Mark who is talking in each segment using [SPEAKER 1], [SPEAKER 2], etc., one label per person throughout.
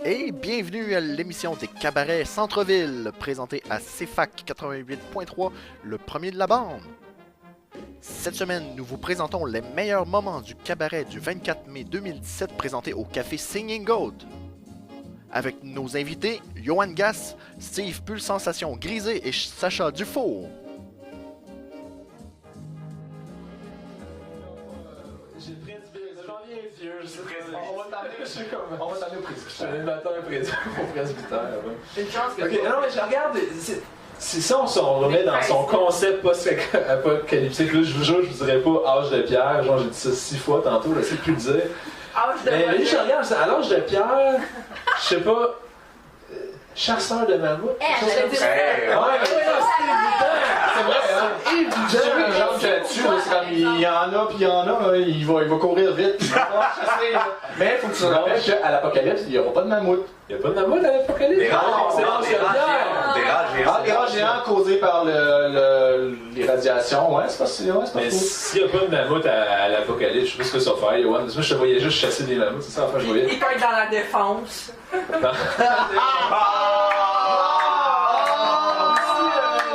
[SPEAKER 1] Et bienvenue à l'émission des Cabarets Centre-Ville, présentée à CFAC 88.3, le premier de la bande. Cette semaine, nous vous présentons les meilleurs moments du cabaret du 24 mai 2017 présenté au Café Singing Goat. Avec nos invités, Johan Gass, Steve Pulsensation Grisé et Sacha Dufour.
[SPEAKER 2] On va t'amener au presbytère. L'animateur au presbytère.
[SPEAKER 3] Une chance que
[SPEAKER 2] ok, non, mais je regarde. C'est ça, on remet dans son concept post-apocalyptique. Là, je vous jure, je vous dirais pas âge de pierre. Genre, j'ai dit ça 6 fois tantôt, là, c'est plus le dire.
[SPEAKER 3] Âge de
[SPEAKER 2] mais là, je regarde, à l'âge de pierre, je sais pas. Chasseur de mammouth.
[SPEAKER 3] j'allais dire ça.
[SPEAKER 2] Ouais, c'est évident. C'est vrai, c'est évident.
[SPEAKER 4] J'ai vu une jambe là-dessus, c'est comme il y en a puis il y en a, il va courir vite. Il va chasser. Mais il faut que tu te rappelles qu'à l'apocalypse, il n'y aura pas de mammouth.
[SPEAKER 2] Il n'y a pas de mammouth à l'apocalypse.
[SPEAKER 4] Des rats géants causés par les radiations. Ouais, c'est pas si.
[SPEAKER 2] Mais s'il n'y a pas de mammouth à l'apocalypse, je sais pas ce que ça va faire, Yoann. Moi, je te voyais juste chasser des mammouths, c'est ça, enfin, je voyais.
[SPEAKER 3] Il peut être dans la défense.
[SPEAKER 2] Une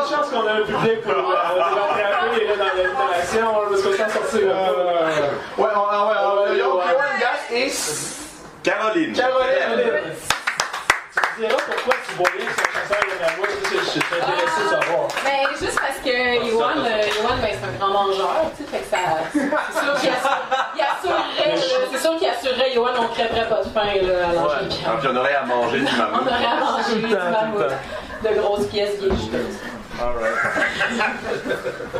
[SPEAKER 2] chance qu'on a un public pour rattraper dans l'animation, parce qu'on s'en sortira pas.
[SPEAKER 4] Ouais, Johan Gass et
[SPEAKER 5] Caroline.
[SPEAKER 2] Tu diras pourquoi tu voyais ce chasseur de mammouth, je suis intéressé de savoir.
[SPEAKER 6] Mais juste parce que Yoann, c'est un grand mangeur, tu sais, fait que ça. C'est sûr qu'il assurerait Yoann, on crèverait pas de faim, là, à l'âge de pierre.
[SPEAKER 5] Donc, on aurait à manger du
[SPEAKER 6] On
[SPEAKER 5] mammouth.
[SPEAKER 6] aurait à manger du mammouth. De grosses pièces bien juteuses.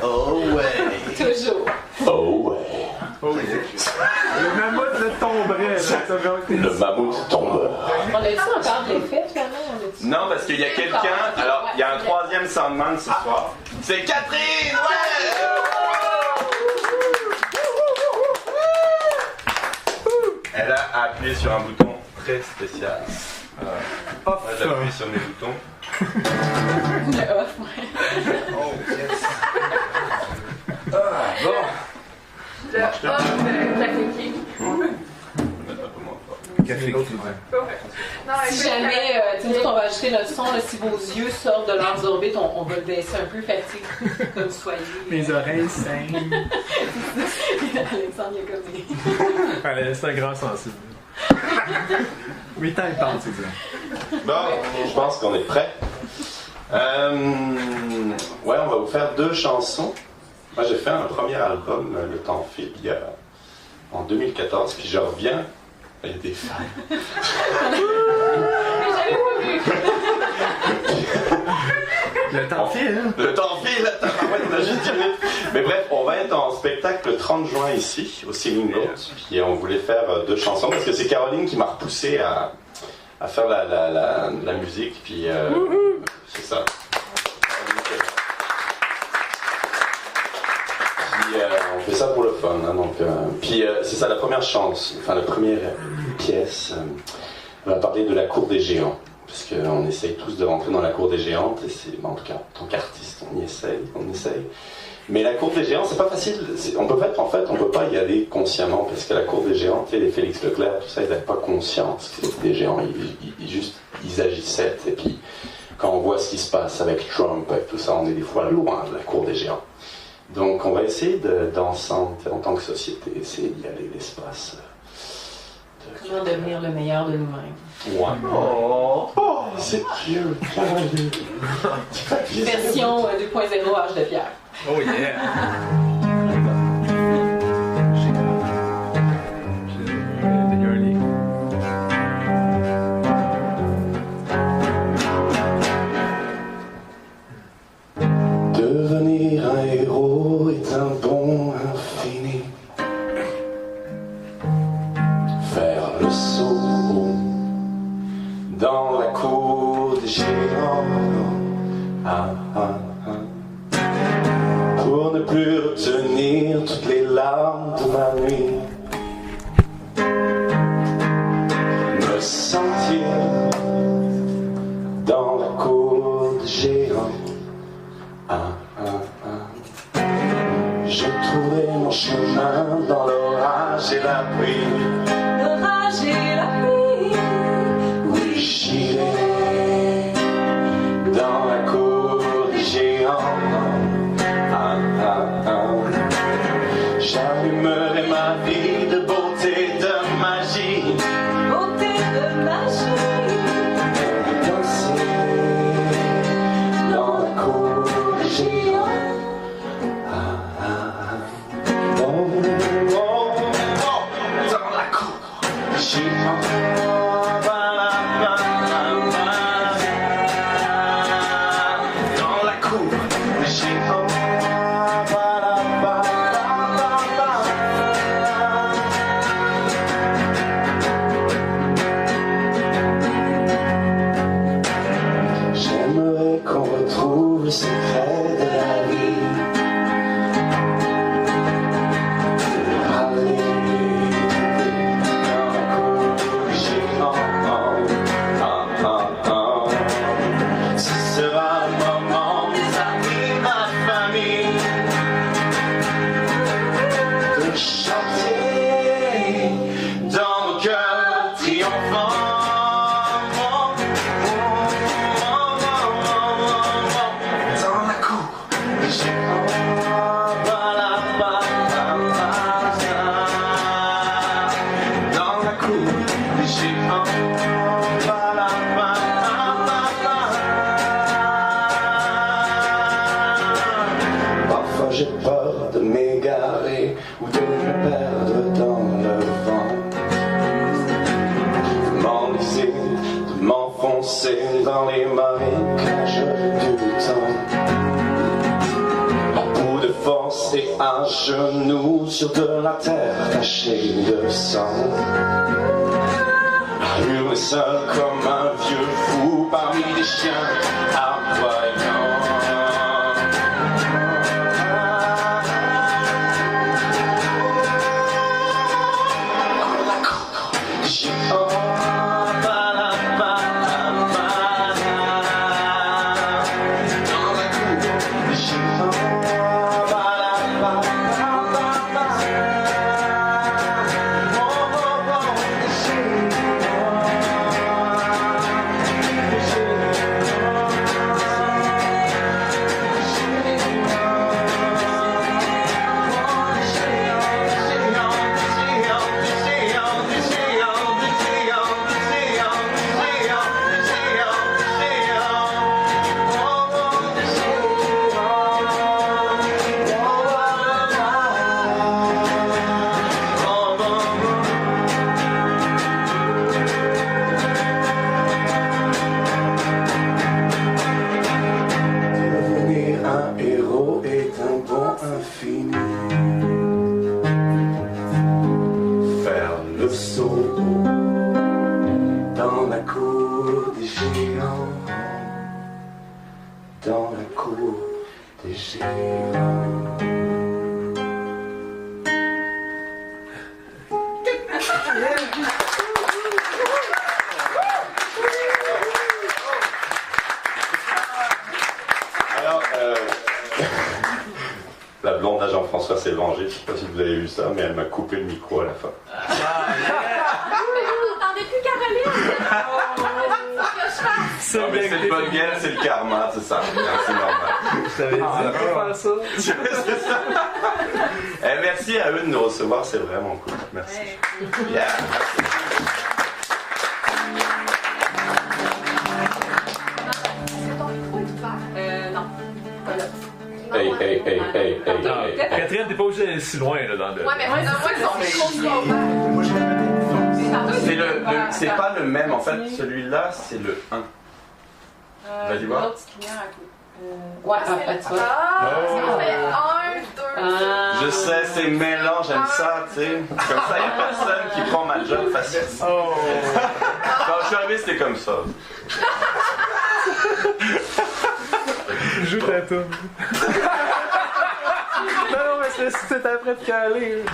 [SPEAKER 5] Oh ouais.
[SPEAKER 6] Toujours.
[SPEAKER 5] Oh ouais.
[SPEAKER 7] Le mammouth le tomberait.
[SPEAKER 5] Le mammouth tombe.
[SPEAKER 6] On a-tu encore de l'effet, finalement?
[SPEAKER 5] Non, parce qu'il y a quelqu'un. Alors, il y a un troisième Soundman ce soir. C'est Catherine! Ouais! Elle a appuyé sur un bouton très spécial. Moi, j'appuie sur mes boutons.
[SPEAKER 6] Le off, ouais.
[SPEAKER 5] Oh, yes.
[SPEAKER 3] Bon. Le off de Café King.
[SPEAKER 7] Café
[SPEAKER 3] Non,
[SPEAKER 6] Si jamais, nous autres, on va ajouter notre son, là, si vos yeux sortent de leurs orbites, on va le baisser un peu, fait que comme soyez.
[SPEAKER 7] Mes oreilles saignent.
[SPEAKER 6] Alexandre, il y a comme des...
[SPEAKER 7] C'est un grand sensible. Oui, t'as le temps, tu dis.
[SPEAKER 5] Bon, je pense qu'on est prêt. Ouais, on va vous faire 2 chansons. Moi, j'ai fait un premier album, Le Temps file, en 2014, puis je reviens. Il y a des fans.
[SPEAKER 6] Mais j'avais pas vu!
[SPEAKER 7] Le temps file, hein?
[SPEAKER 5] Le temps file, attends, ouais, on a juste 10 minutes. Mais bref, on va être en spectacle le 30 juin ici, au Singing Goat. Puis on voulait faire 2 chansons, parce que c'est Caroline qui m'a repoussé à faire la musique, puis c'est ça. Puis on fait ça pour le fun, hein, donc, puis c'est ça, la première la première pièce va parler de la cour des géants. Parce qu'on essaye tous de rentrer dans la cour des géantes, et c'est, en tout cas, en tant qu'artiste, on essaye. Mais la cour des géants, c'est pas facile. On peut pas y aller consciemment, parce que la cour des géants, les Félix Leclerc, tout ça, ils n'avaient pas conscience que c'était des géants. Ils agissaient. Et puis, quand on voit ce qui se passe avec Trump, avec tout ça, on est des fois loin de la cour des géants. Donc, on va essayer d'ensemble, en tant que société, essayer d'y aller l'espace.
[SPEAKER 6] Comment devenir le meilleur de nous-mêmes.
[SPEAKER 5] Ouais. Oh, c'est cute.
[SPEAKER 6] Version 2.0 âge de pierre.
[SPEAKER 7] Oh yeah!
[SPEAKER 5] Devenir un héros est un bon infini. Faire le saut dans la cour des géants. Pour ne plus retenir toutes les larmes de ma nuit. Me sentir dans la cour des géants. Je trouverai mon chemin dans l'orage et la pluie. Dans la cour des géants. J'aimerais qu'on retrouve le secret de la vie. Aller dans la cour des géants. Ce sera le moment, mes amis, ma famille, de chanter dans le cœur triomphant. Dans la cour des géants. Dans la cour des géants. Parfois j'ai peur de m'égarer ou de me perdre dans le vent, de m'enliser, de m'enfoncer dans les marécages du temps. En bout de force et à genoux sur de la terre tachée de sang, à hurler seul comme un vieux fou parmi des chiens aboyants. Dans la cour des géants. Alors, la blonde à Jean-François s'est vengée, je sais pas si vous avez vu ça, mais elle m'a coupé le micro à la fin.
[SPEAKER 3] Vous n'entendez plus Caroline?
[SPEAKER 5] Non, mais c'est le bonne gueule, c'est le karma, c'est ça. C'est normal.
[SPEAKER 7] Je t'avais dit de faire ça.
[SPEAKER 5] C'est ça. Eh, merci à eux de nous recevoir, c'est vraiment cool. Merci. Yeah, merci.
[SPEAKER 6] Non, pas là.
[SPEAKER 5] Hey.
[SPEAKER 2] Catherine, t'es pas obligé d'aller si loin là, dans le.
[SPEAKER 3] Ouais, mais moi, ils sont
[SPEAKER 7] Moi, je vais
[SPEAKER 5] C'est pas le même, en fait, celui-là, c'est le 1. Vas-y voir.
[SPEAKER 6] L'autre petite lumière à coup. Ouais, tu vois.
[SPEAKER 3] ça fait 1, 2,
[SPEAKER 5] Je sais, c'est mélange, j'aime ça, tu sais. Comme ça, il n'y a personne qui prend ma job facile.
[SPEAKER 7] Oh!
[SPEAKER 5] Quand je suis arrivé, c'était comme ça.
[SPEAKER 7] Joue ta toune. Non, mais c'est après de caler.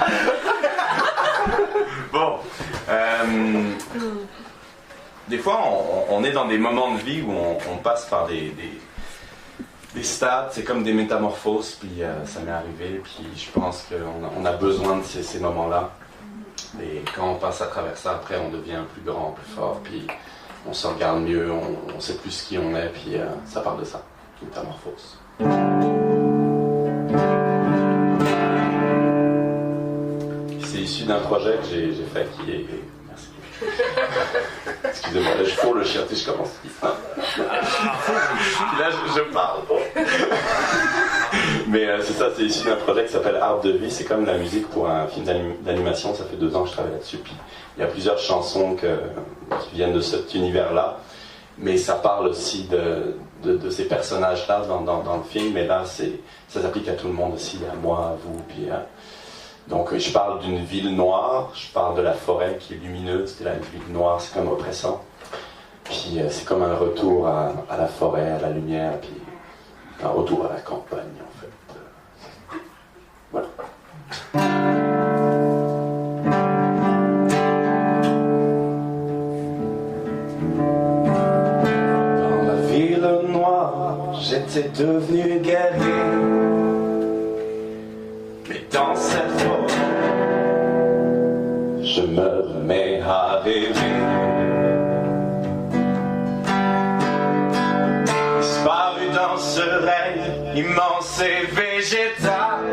[SPEAKER 5] Bon. Des fois, on est dans des moments de vie où on passe par des stades, c'est comme des métamorphoses, puis ça m'est arrivé, puis je pense qu'on a besoin de ces moments-là. Et quand on passe à travers ça, après, on devient plus grand, plus fort, puis on se regarde mieux, on sait plus qui on est, puis ça parle de ça, métamorphose. C'est issu d'un projet que j'ai fait qui est... Merci. Excusez-moi, là je fourre le chien, je commence. Puis là je parle. Mais c'est ça, c'est issu d'un projet qui s'appelle Art de vie. C'est comme la musique pour un film d'animation. Ça fait 2 ans que je travaille là-dessus. Puis il y a plusieurs chansons qui viennent de cet univers-là. Mais ça parle aussi de ces personnages-là dans le film. Mais là, ça s'applique à tout le monde aussi, à moi, à vous. Puis, donc je parle d'une ville noire. Je parle de la forêt qui est lumineuse. La ville noire, c'est comme oppressant. Puis c'est comme un retour à la forêt, à la lumière. Puis un retour à la campagne, en fait. Voilà. Dans la ville noire, j'étais devenu guerrier. Mais dans cette forêt, je me mets à rêver. Disparu dans ce règne immense et végétal,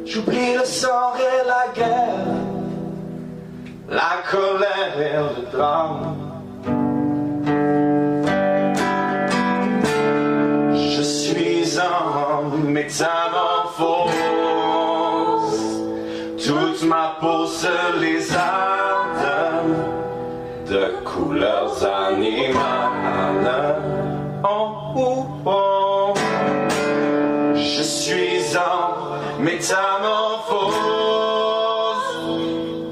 [SPEAKER 5] j'oublie le sang et la guerre, la colère et le drame. Je suis en métamorphose, toute ma peau se lézarde de couleurs animales. Oh, oh, oh. Je suis en métamorphose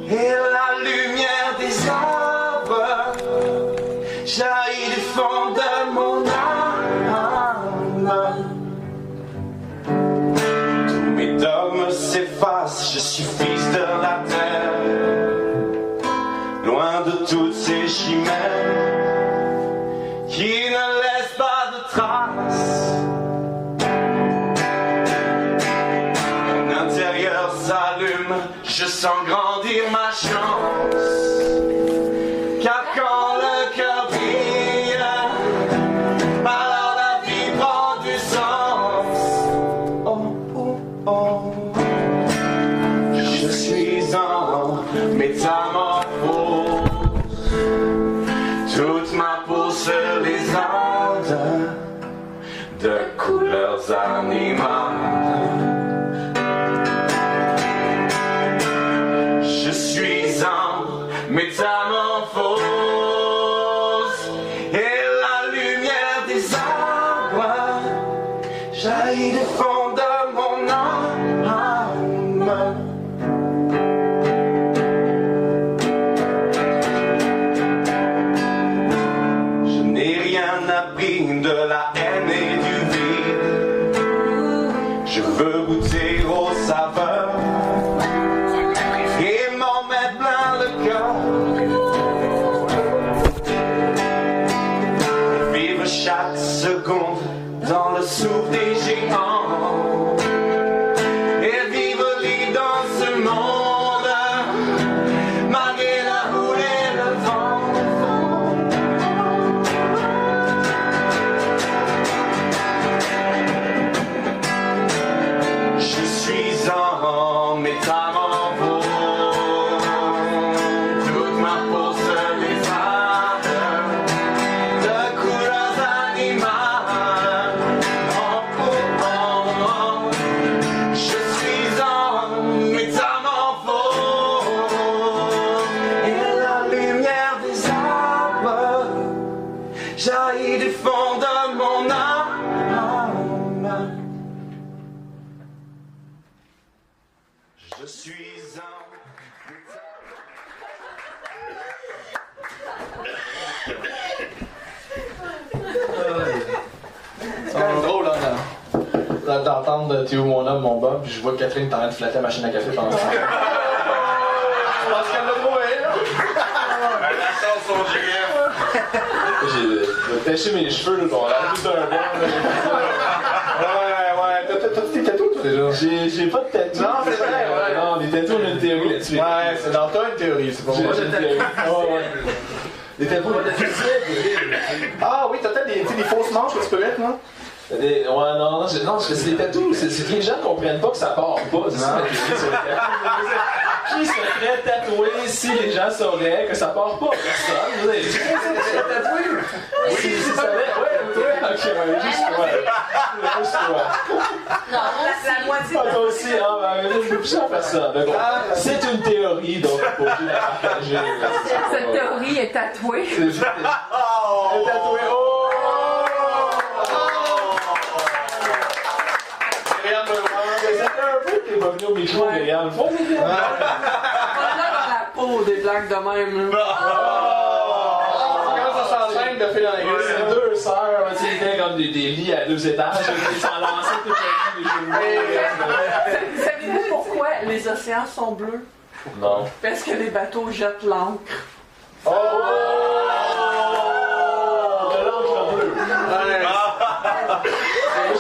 [SPEAKER 5] et la lumière des arbres jaillit du fond de mon âme. Tous mes dogmes s'effacent, je suis fils de la terre, loin de toutes ces chimères qui ne laissent pas de traces. Mon intérieur s'allume, je sens grandir ma chance. Car quand le cœur brille, alors la vie prend du sens. Oh, oh, oh. Je suis en métamorphose, toute ma peau se lézarde de couleurs animales. Je suis en métamorphose et la lumière des arbres jaillit du fond de mon âme. Je n'ai rien appris de la haine et du vide. Je veux goûter aux saveurs et m'en mettre plein le cœur. Vivre chaque seconde dans le souffle des géants et vivre libre dans ce monde malgré la houle et le vent. Je suis en métamorphose, toute ma peau se lézarde de couleurs animales. Oh, oh, oh, oh. Je suis en métamorphose et la lumière des arbres jaillit du fond de mon âme. Je suis un...
[SPEAKER 4] C'est quand même drôle, là, d'entendre Théo, mon homme, mon Bob, puis je vois Catherine t'en train de flatter la machine à café pendant ce temps. Je pense qu'elle l'a trouvé, là!
[SPEAKER 5] La chanson GF!
[SPEAKER 2] J'ai taché mes cheveux, là, genre, là, tout un bon, là. Ouais, t'as-tu tes tatous, toi, déjà? J'ai pas de tatous.
[SPEAKER 4] Non, c'est vrai, ouais.
[SPEAKER 2] Non, les tatous, on a une théorie là-dessus.
[SPEAKER 4] Ouais, c'est dans toi une théorie, c'est pas moi.
[SPEAKER 2] J'ai une théorie. Ouais. Les tatous,
[SPEAKER 4] Ah oui, t'as peut-être des fausses manches que tu peux mettre, non?
[SPEAKER 2] ouais, non, c'est des tatous, c'est que les gens comprennent pas que ça part pas, c'est ça la théorie sur les tatous. Qui se ferait tatouer si les gens sauraient que ça part pas? Personne. Vous avez dit, c'est tatoué? Oui, si ça savait. Ouais, toi, ok, ouais, juste toi. Juste toi.
[SPEAKER 6] Non,
[SPEAKER 3] La moitié
[SPEAKER 2] Pas toi aussi, hein, mais je ne plus à faire ça. Mais bon, c'est une théorie, donc il faut que la partager.
[SPEAKER 3] Cette théorie est tatouée.
[SPEAKER 2] C'est juste. Elle est tatouée. Oh! C'était un peu que t'es pas venu au micro, Myriam. Faut
[SPEAKER 3] On est là dans la peau des blagues de même. Là.
[SPEAKER 4] Quand ça s'enchaîne de fil en aiguille.
[SPEAKER 2] C'est deux sœurs, tu sais, ils étaient comme des lits à 2 étages, ils s'en lançaient toute la nuit, les
[SPEAKER 3] Savez-vous pourquoi les océans sont bleus?
[SPEAKER 2] Non.
[SPEAKER 3] Parce que les bateaux jettent l'encre.
[SPEAKER 2] Oh! De l'encre bleue.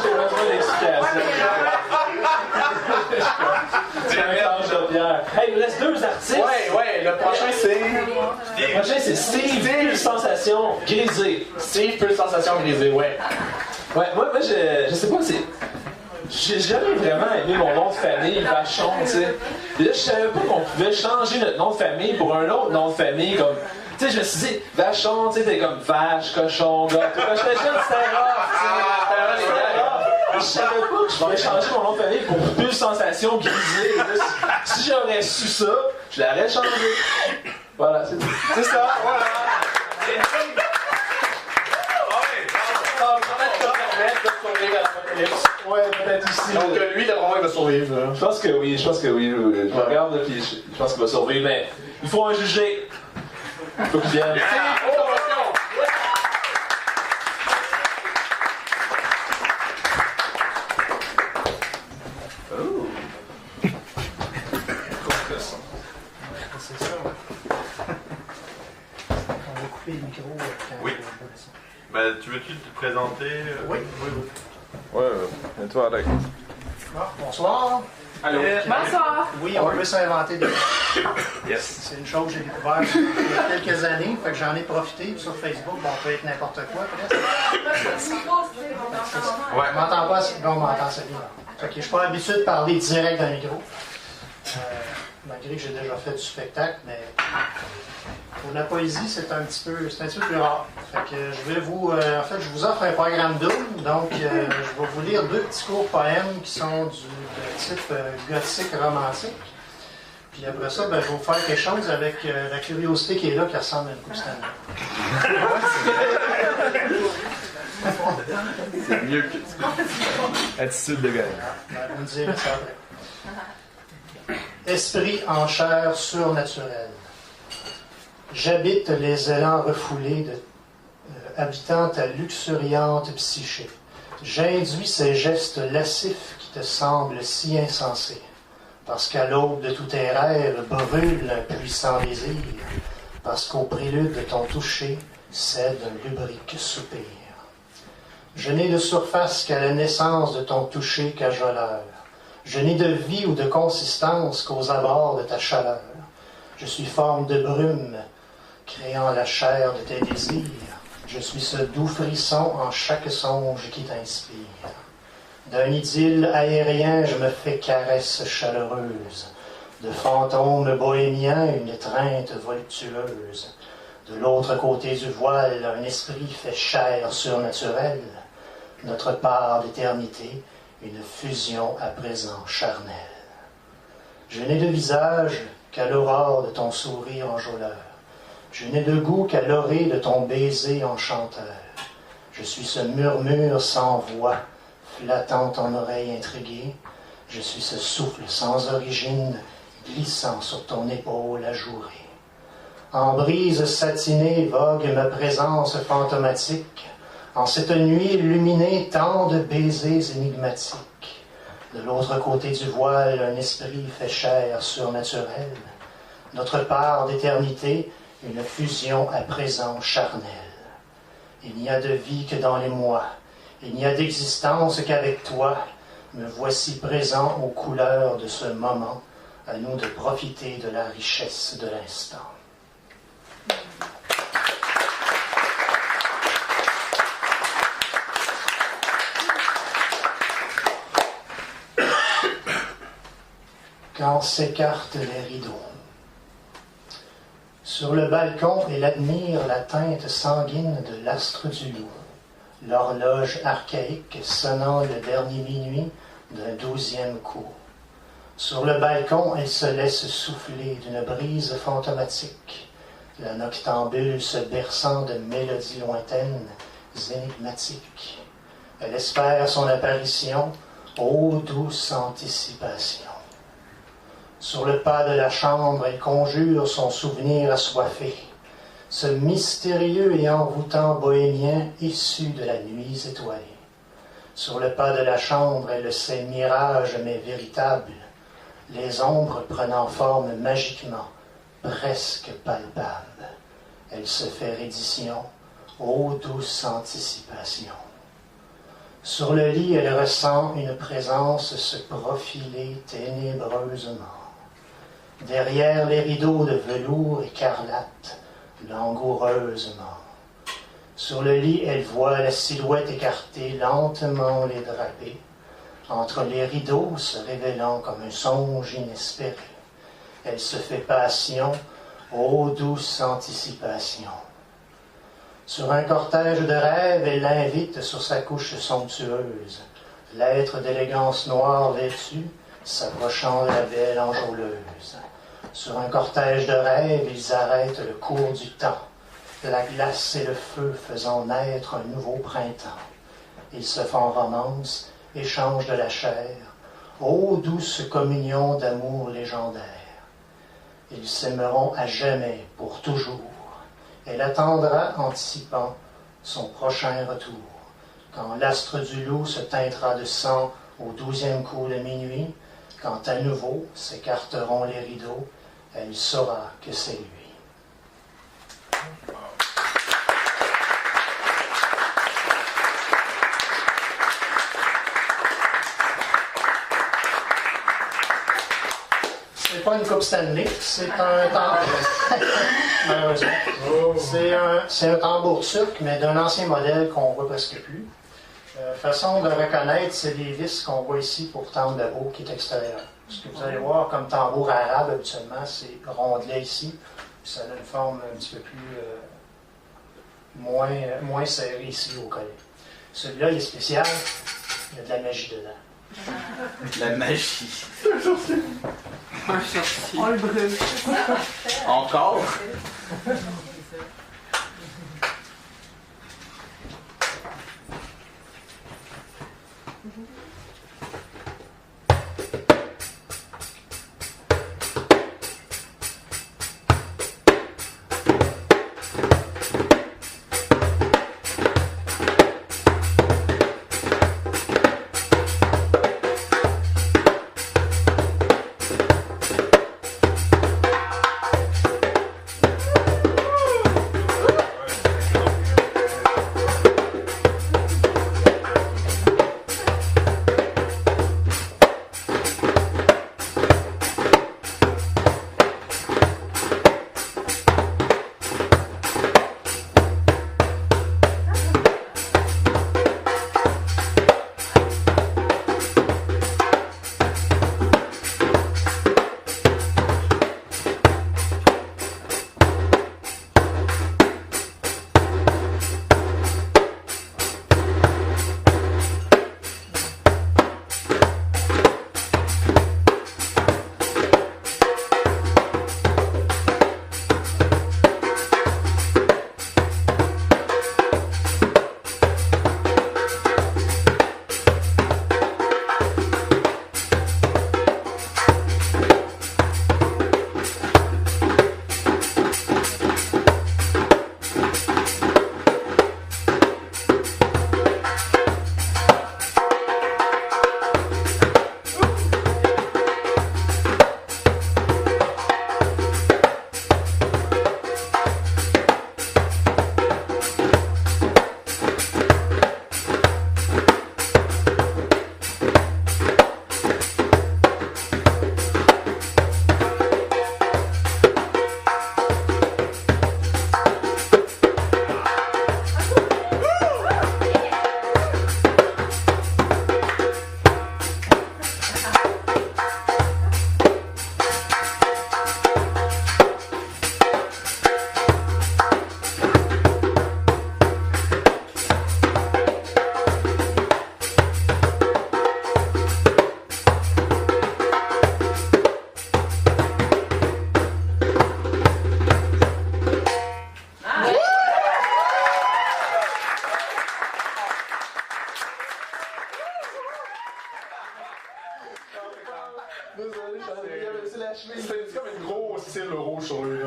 [SPEAKER 2] J'ai besoin d'explications. C'est un mélange de pierre. Hey, il nous reste 2 artistes.
[SPEAKER 4] Ouais, le prochain c'est.
[SPEAKER 2] Le prochain, c'est Steve Sensation Grisé.
[SPEAKER 4] Steve Pure Sensation Grisée, ouais.
[SPEAKER 2] Ouais, moi je sais pas, c'est. J'ai jamais vraiment aimé mon nom de famille, Vachon, tu sais. Et là, je savais pas qu'on pouvait changer notre nom de famille pour un autre nom de famille, comme. Tu sais, je me suis dit, Vachon, tu sais, t'es comme vache, cochon, gars. Quand j'étais jeune, c'était rare, tu sais. Je savais pas que je pouvais changer mon nom de famille pour Pure Sensation Grisée. Si j'aurais su ça, je l'aurais changé. Voilà, c'est tout. C'est ça, voilà. Ouais, peut-être aussi.
[SPEAKER 4] Donc lui, d'après moi, il va survivre. Là.
[SPEAKER 2] Je pense que oui. Je regarde, là, puis je pense qu'il va survivre, mais il faut en juger. Il faut qu'il vienne.
[SPEAKER 7] C'est ça. On va couper le micro.
[SPEAKER 8] Oui. Ben, tu veux-tu te présenter?
[SPEAKER 7] Oui.
[SPEAKER 2] Ouais, et toi, Alex?
[SPEAKER 7] Bon, bonsoir.
[SPEAKER 2] Allô?
[SPEAKER 3] Bonsoir.
[SPEAKER 7] Oui, on peut s'inventer des.
[SPEAKER 2] Yes.
[SPEAKER 7] C'est une chose que j'ai découvert il y a quelques années, fait que j'en ai profité. Sur Facebook, bon, on peut être n'importe quoi, presque.
[SPEAKER 8] Ouais.
[SPEAKER 7] On m'entend pas assez. Bon, on m'entend assez bien. Fait que je suis pas habitué de parler direct dans le micro. Malgré que j'ai déjà fait du spectacle, mais pour la poésie, c'est un petit peu plus rare. Fait que je vais vous, en fait, je vous offre un programme double, donc je vais vous lire 2 petits courts poèmes qui sont de type gothique romantique. Puis après ça, ben, je vais vous faire quelque chose avec la curiosité qui est là, qui ressemble à une coupe Stanley.
[SPEAKER 8] C'est mieux que
[SPEAKER 2] Attitude de gars.
[SPEAKER 7] Ben, vous me direz ça après. Esprit en chair surnaturelle. J'habite les élans refoulés habitant ta luxuriante psyché. J'induis ces gestes lascifs qui te semblent si insensés. Parce qu'à l'aube de tous tes rêves brûle un puissant désir. Parce qu'au prélude de ton toucher cède un lubrique soupir. Je n'ai de surface qu'à la naissance de ton toucher cajoleur. Je n'ai de vie ou de consistance qu'aux abords de ta chaleur. Je suis forme de brume, créant la chair de tes désirs. Je suis ce doux frisson en chaque songe qui t'inspire. D'un idylle aérien, je me fais caresse chaleureuse. De fantômes bohémiens, une étreinte voluptueuse. De l'autre côté du voile, un esprit fait chair surnaturelle. Notre part d'éternité, une fusion à présent charnelle. Je n'ai de visage qu'à l'aurore de ton sourire enjôleur. Je n'ai de goût qu'à l'orée de ton baiser enchanteur. Je suis ce murmure sans voix, flattant ton oreille intriguée. Je suis ce souffle sans origine, glissant sur ton épaule ajourée. En brise satinée vogue ma présence fantomatique. En cette nuit illuminée, tant de baisers énigmatiques. De l'autre côté du voile, un esprit fait chair surnaturelle. Notre part d'éternité, une fusion à présent charnelle. Il n'y a de vie que dans les mois. Il n'y a d'existence qu'avec toi. Me voici présent aux couleurs de ce moment. À nous de profiter de la richesse de l'instant. quand s'écartent les rideaux. Sur le balcon, il admire la teinte sanguine de l'astre du loup, l'horloge archaïque sonnant le dernier minuit d'un 12e coup. Sur le balcon, elle se laisse souffler d'une brise fantomatique, la noctambule se berçant de mélodies lointaines, énigmatiques. Elle espère son apparition, ô douce anticipation. Sur le pas de la chambre, elle conjure son souvenir assoiffé, ce mystérieux et envoûtant bohémien issu de la nuit étoilée. Sur le pas de la chambre, elle le sait mirage mais véritable, les ombres prenant forme magiquement, presque palpable. Elle se fait reddition, ô douce anticipation. Sur le lit, elle ressent une présence se profiler ténébreusement. Derrière les rideaux de velours écarlate, langoureusement. Sur le lit, elle voit la silhouette écartée lentement les draper, entre les rideaux se révélant comme un songe inespéré. Elle se fait passion, ô douce anticipation. Sur un cortège de rêves, elle l'invite sur sa couche somptueuse, l'être d'élégance noire vêtu, s'approchant de la belle enjôleuse. Sur un cortège de rêves, ils arrêtent le cours du temps, la glace et le feu faisant naître un nouveau printemps. Ils se font romance, échangent de la chair, ô douce communion d'amour légendaire. Ils s'aimeront à jamais, pour toujours. Elle attendra, anticipant, son prochain retour, quand l'astre du loup se teintera de sang au 12e coup de minuit, quand à nouveau s'écarteront les rideaux, elle saura que c'est lui. C'est pas une coupe Stanley, c'est un tambour. Malheureusement. C'est un tambour turc, mais d'un ancien modèle qu'on voit presque plus. Façon de reconnaître, c'est des vis qu'on voit ici pour tendre la boue qui est extérieure. Ce que vous allez voir comme tambour arabe, habituellement, c'est rondelet ici, puis ça a une forme un petit peu plus moins serrée ici au collet. Celui-là, il est spécial, il y a de la magie dedans.
[SPEAKER 9] La magie.
[SPEAKER 3] Un sorcier. On le brûle.
[SPEAKER 9] Encore?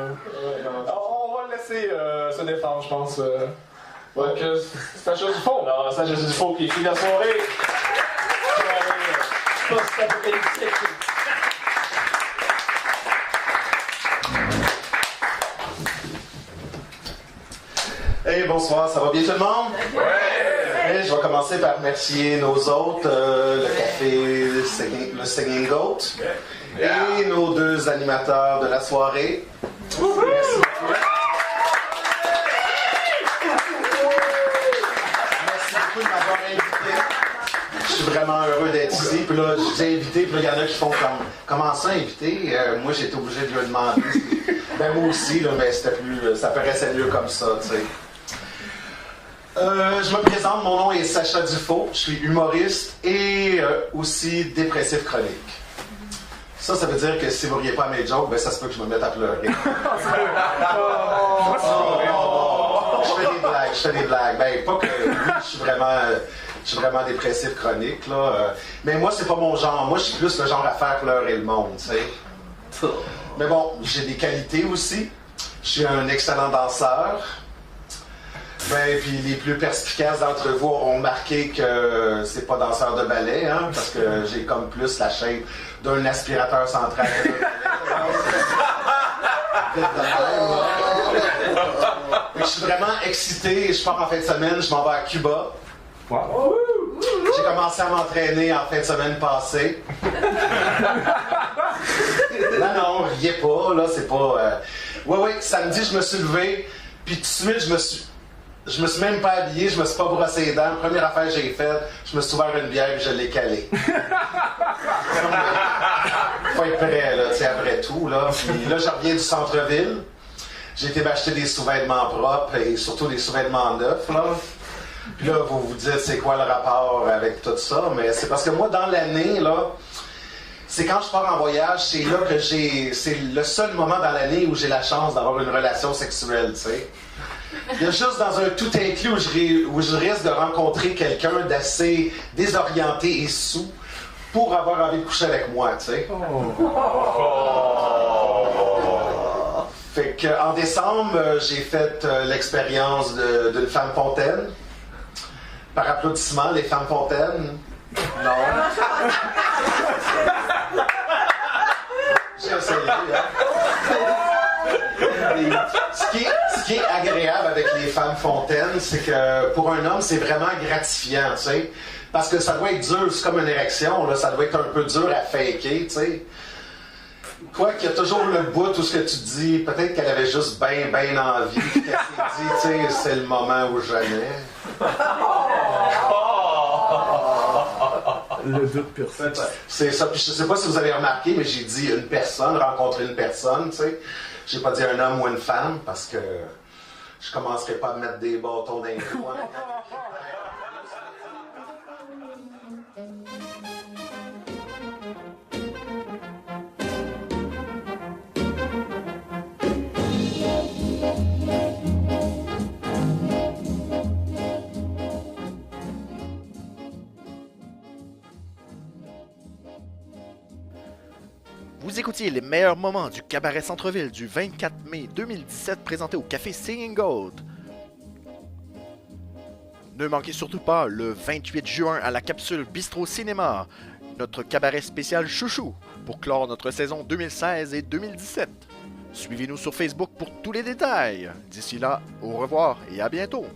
[SPEAKER 4] On va le laisser se défendre, je pense. Donc, c'est la chose du fond.
[SPEAKER 2] Non, c'est la chose du fond qui finit la soirée. Post-apocalyptique.
[SPEAKER 10] Hey, bonsoir, ça va bien tout le monde? Ouais! Je vais commencer par remercier nos hôtes, le café le Singing Goat, et nos 2 animateurs de la soirée. Merci beaucoup. Merci beaucoup de m'avoir invité. Je suis vraiment heureux d'être ici. Puis là, je vous ai invité, puis là, il y en a qui font comme comment ça, invité? Moi, j'ai été obligé de lui demander. Ben, moi aussi, là, mais c'était plus. Ça paraissait mieux comme ça, tu sais. Je me présente, mon nom est Sacha Dufault, je suis humoriste et aussi dépressif chronique. Ça veut dire que si vous ne riez pas à mes jokes, ben ça se peut que je me mette à pleurer. Je fais des blagues. Ben, pas que oui, je suis vraiment dépressif chronique, là. Mais moi, c'est pas mon genre. Moi, je suis plus le genre à faire pleurer le monde, tu sais. Mais bon, j'ai des qualités aussi. Je suis un excellent danseur. Ben, puis les plus perspicaces d'entre vous auront remarqué que c'est pas danseur de ballet, hein, parce que j'ai comme plus la shape d'un aspirateur central que d'un ballet. Je suis vraiment excité. Je pars en fin de semaine, je m'en vais à Cuba. Wow. J'ai commencé à m'entraîner en fin de semaine passée. Non, riez pas, là, c'est pas... Oui, samedi, je me suis levé, puis tout de suite, je me suis même pas habillé, je me suis pas brossé les dents. Première affaire que j'ai faite, je me suis ouvert une bière et je l'ai calée. Faut être prêt, là, tu sais, après tout, là. Puis là, je reviens du centre-ville. J'ai été m'acheter des sous-vêtements propres et surtout des sous-vêtements neufs, là. Puis là, vous vous dites, c'est quoi le rapport avec tout ça? Mais c'est parce que moi, dans l'année, là, c'est quand je pars en voyage, c'est là que c'est le seul moment dans l'année où j'ai la chance d'avoir une relation sexuelle, tu sais. Il y a juste dans un tout inclus où je risque de rencontrer quelqu'un d'assez désorienté et saoul pour avoir envie de coucher avec moi, tu sais. Fait qu'en décembre, j'ai fait l'expérience d'une femme fontaine. Par applaudissement, les femmes fontaines. Non. J'ai essayé, hein. Ce qui est agréable avec les femmes fontaines, c'est que pour un homme, c'est vraiment gratifiant, tu sais. Parce que ça doit être dur, c'est comme une érection, là, ça doit être un peu dur à faker, tu sais. Quoi qu'il y a toujours le bout où ce que tu dis, peut-être qu'elle avait juste bien envie, puis qu'elle s'est dit, tu sais, c'est le moment ou jamais.
[SPEAKER 11] Le doute persiste.
[SPEAKER 10] C'est ça, puis je sais pas si vous avez remarqué, mais j'ai dit une personne, rencontrer une personne, tu sais. J'ai pas dit un homme ou une femme, parce que je commencerai pas à mettre des bâtons dans les roues.
[SPEAKER 1] Vous écoutiez les meilleurs moments du cabaret Centre-Ville du 24 mai 2017 présenté au café Singing Goat. Ne manquez surtout pas le 28 juin à la capsule Bistro Cinéma, notre cabaret spécial chouchou pour clore notre saison 2016 et 2017. Suivez-nous sur Facebook pour tous les détails. D'ici là, au revoir et à bientôt.